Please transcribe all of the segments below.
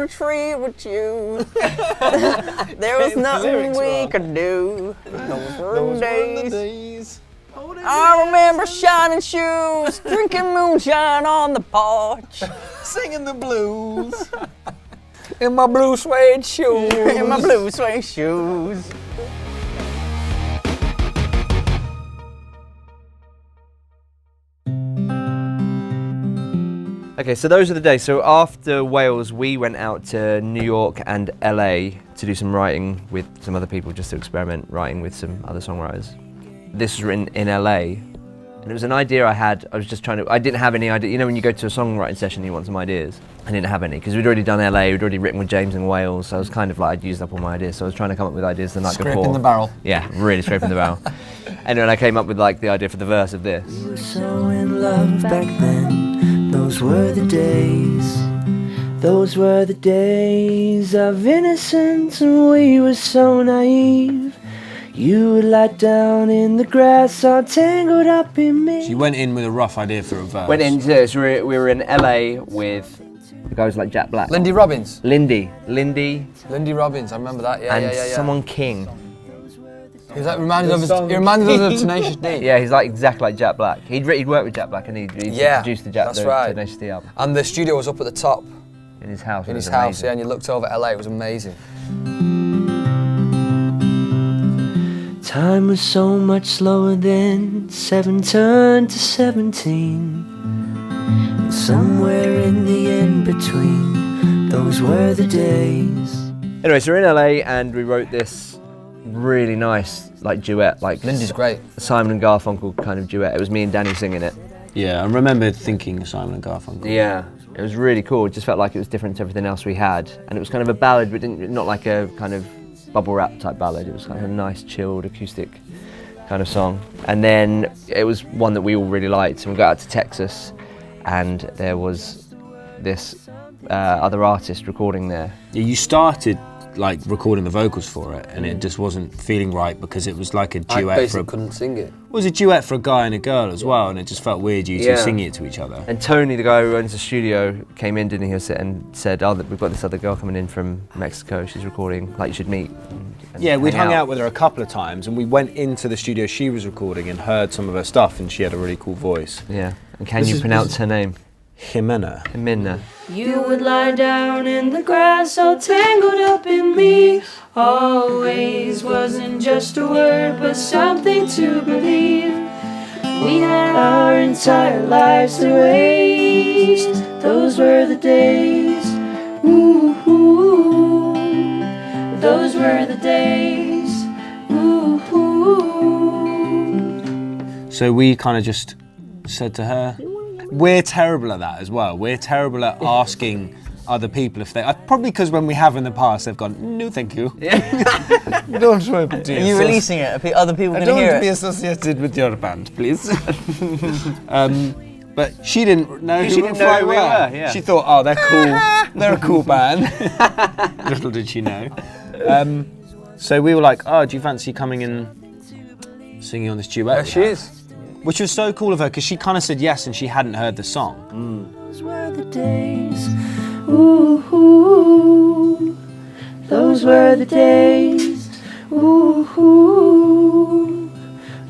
a tree with you. There was nothing we could do. Those were the days. I remember shining shoes, drinking moonshine on the porch, Singing the blues. in my blue suede shoes. In my blue suede shoes. Okay, so those are the days. So after Wales, we went out to New York and LA to do some writing with some other people, just to experiment writing with some other songwriters. This was written in LA, and it was an idea I had. I was just trying to, I didn't have any idea. You know when you go to a songwriting session, you want some ideas. I didn't have any, because we'd already done LA, we'd already written with James in Wales, so I was kind of like, I'd used up all my ideas, so I was trying to come up with ideas the night before. Scraping the barrel. Yeah, really scraping the barrel. And then I came up with like the idea for the verse of this. We were so in love back then, those were the days. Those were the days of innocence, and we were so naive. You would lie down in the grass, all tangled up in me. She went in with a rough idea for a verse. Went into, so we were in LA with guys like Jack Black. Lindy Robbins. Lindy, Lindy Robbins, I remember that. and someone King. He was like, reminded us of Tenacious D. Yeah, he's like exactly like Jack Black. He'd worked with Jack Black, and he'd produced the Tenacious D album. And the studio was up at the top. In his house. In his house, yeah, and you looked over LA, it was amazing. Time was so much slower then, 7 turned to 17. And somewhere in the in-between, those were the days. Anyway, so we're in LA and we wrote this really nice like duet, like Lindy's great. Simon and Garfunkel kind of duet. It was me and Danny singing it. Yeah, I remember thinking Simon and Garfunkel. Yeah, it was really cool. It just felt like it was different to everything else we had. And it was kind of a ballad, but not like a kind of bubble wrap type ballad. It was kind of a nice, chilled, acoustic kind of song. And then it was one that we all really liked. And we got out to Texas, and there was this other artist recording there. Yeah, you started like recording the vocals for it, and it just wasn't feeling right because it was like a duet for a... couldn't sing it. It was a duet for a guy and a girl as well, and it just felt weird you two singing it to each other. And Tony, the guy who owns the studio, came in, didn't he, and said, oh, we've got this other girl coming in from Mexico, she's recording, like you should meet. And yeah, we'd hung out with her a couple of times, and we went into the studio she was recording and heard some of her stuff, and she had a really cool voice. Yeah, and can you pronounce her name? Jimena. You would lie down in the grass, all tangled up in me. Always wasn't just a word, but something to believe. We had our entire lives to waste. Those were the days. Ooh, ooh. Those were the days. Ooh, ooh. So we kind of just said to her, we're terrible at that as well. We're terrible at asking other people if they... probably because when we have in the past, they've gone, no, thank you. Don't try to be... Are you releasing it? Are other people going to hear it? I don't want to be associated with your band, please. But she didn't know who McFly were. Yeah. She thought, oh, they're cool. They're a cool band. Little did she know. So we were like, oh, do you fancy coming and singing on this duet? There she is. Which was so cool of her, because she kind of said yes and she hadn't heard the song. Those were the days. Ooh, ooh. Those were the days. Ooh, ooh.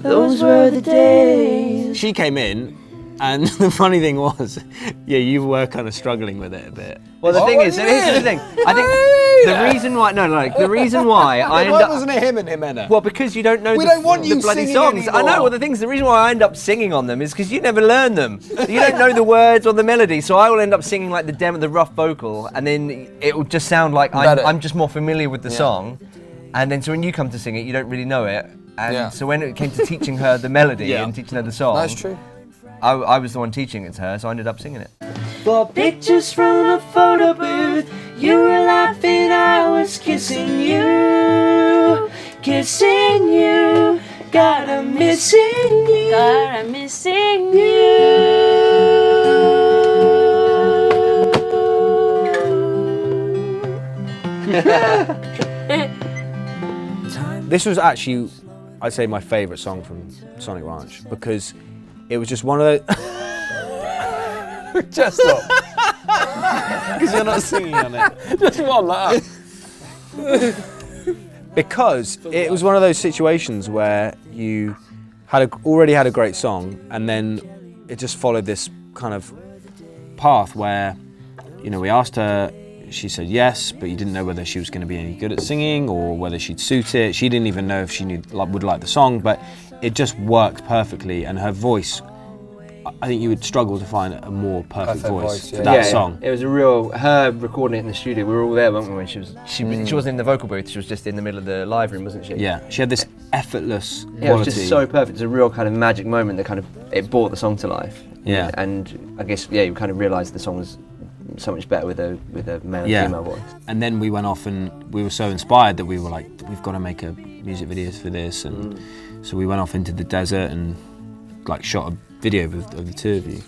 Those were the days. She came in, and the funny thing was, yeah, you were kind of struggling with it a bit. Well, the thing is, here's the thing. I think the reason why, the reason why I end Why up... wasn't it him and Jimena? Well, because you don't know We don't want the you bloody singing songs. I know, anymore. well, the thing is, the reason why I end up singing on them is because you never learn them. You don't know the words or the melody, so I will end up singing like the rough vocal, and then it will just sound like I'm just more familiar with the song. And then so when you come to sing it, you don't really know it. And so when it came to teaching her the melody and teaching her the song... That's true. I was the one teaching it to her, so I ended up singing it. For pictures from a photo booth, you were laughing, I was kissing you. Kissing you, God, I'm missing you. God, I'm missing you. This was actually, I'd say, my favourite song from Sonic Ranch, because it was just one of those... Just stop. Because you're not singing on it. Just warm that up. Because it was one of those situations where you already had a great song, and then it just followed this kind of path where, you know, we asked her, she said yes, but you didn't know whether she was going to be any good at singing or whether she'd suit it. She didn't even know if she would like the song, but it just worked perfectly, and her voice, I think you would struggle to find a more perfect voice for that song. It was her recording it in the studio. We were all there, weren't we? When she wasn't in the vocal booth. She was just in the middle of the live room, wasn't she? Yeah, she had this effortless quality. It was just so perfect. It's a real kind of magic moment that kind of it brought the song to life. Yeah, and I guess you kind of realised the song was so much better with a male and female voice. And then we went off, and we were so inspired that we were like, we've got to make a music video for this, and so we went off into the desert and like shot a video of the two of you,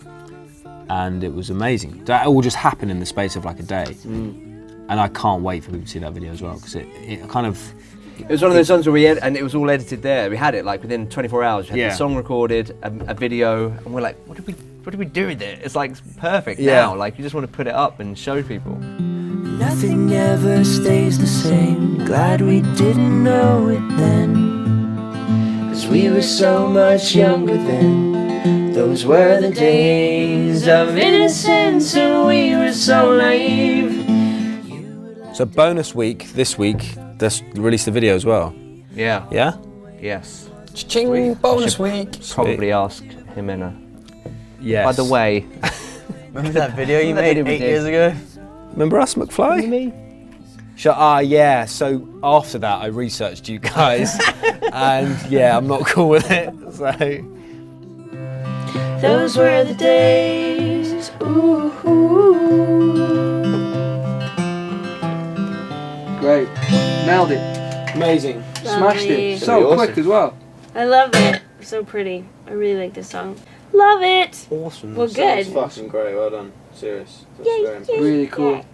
and it was amazing. That all just happened in the space of like a day, and I can't wait for people to see that video as well, because it kind of. It was one of those songs where and it was all edited there. We had it like within 24 hours. We had the song recorded, a video, and we're like, what did we do with it? It's like perfect now. Like you just want to put it up and show people. Nothing ever stays the same. Glad we didn't know it then, 'cause we were so much younger then. Those were the days of innocence, and we were so naive. So bonus week this week, just released the video as well. Yeah. Yeah? Yes. Ching, bonus week. Probably ask Jimena. Yes. By the way, Remember that video you made 8 years ago? Remember us, McFly? me? Yeah, so after that I researched you guys, and yeah, I'm not cool with it, so. Those were the days. Ooh. Great. Nailed it. Amazing. Smashed Lovely. it. So Awesome. quick as well. I love it. So pretty. I really like this song. Love it. Awesome. Well, good. Fucking great, well done. Serious. Yay, yay, Really cool. yay.